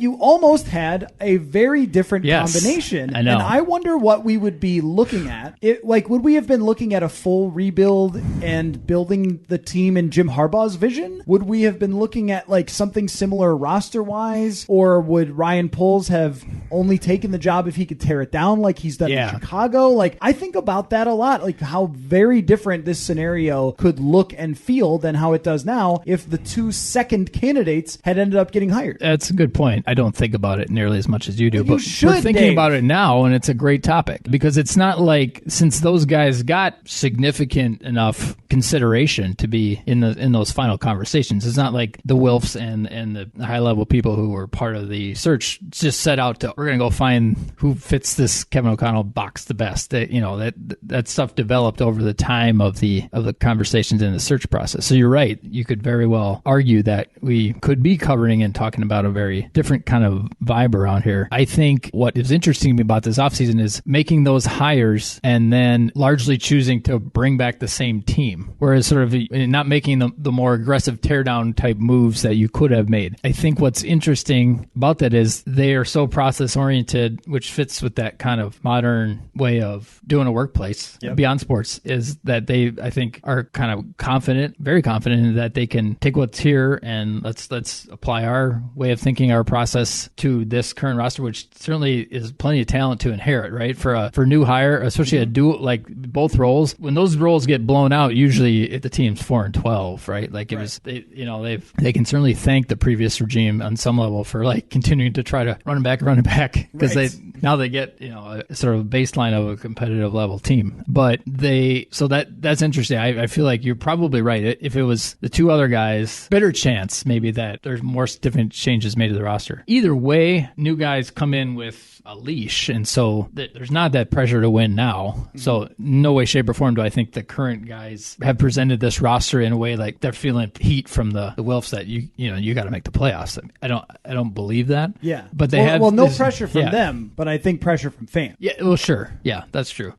you almost had a very different combination. I know. And I wonder what we would be looking at. Would we have been looking at a full rebuild and building the team in Jim Harbaugh's vision? Would we have been looking at like something similar roster-wise? Or would Ryan Poles have only taken the job if he could tear it down like he's done in Chicago? Like, I think about that a lot, like how very different this scenario could look and feel than how it does now if the 2 second candidates had ended up getting hired. That's a good point. I don't think about it nearly as much as you do, but we're thinking about it now, and it's a great topic because it's not like, since those guys got significant enough consideration to be in those final conversations, it's not like the Wilfs and the high level people who were part of the search just set out to, we're going to go find who fits this Kevin O'Connell box the best. That stuff developed over the time of the conversations in the search process. So you're right. You could very well argue that we could be covering and talking about a very different kind of vibe around here. I think what is interesting to me about this offseason is making those hires and then largely choosing to bring back the same team, whereas sort of not making the more aggressive teardown type moves that you could have made. I think what's interesting about that is they are so process oriented, which fits with that kind of modern way of doing a workplace beyond sports, is that they, I think, are kind of confident, very confident that they can take what's here and let's apply our way of thinking, our process to this current roster, which certainly is plenty of talent to inherit, right? For new hire, especially a dual, like both roles, when those roles get blown out, usually the team's 4-12, right? Like they can certainly thank the previous regime on some level for like continuing to try to run it back because they get a sort of baseline of a competitive level team. But that's interesting. I feel like you're probably right. If it was the two other guys, better chance maybe that there's more different changes made to the roster. Either way, new guys come in with a leash, and so there's not that pressure to win now. Mm-hmm. So no way, shape, or form do I think the current guys have presented this roster in a way like they're feeling heat from the Wilfs that you got to make the playoffs. I don't believe that. Yeah, but they have no pressure from them, but I think pressure from fans. Yeah, well, sure. Yeah, that's true.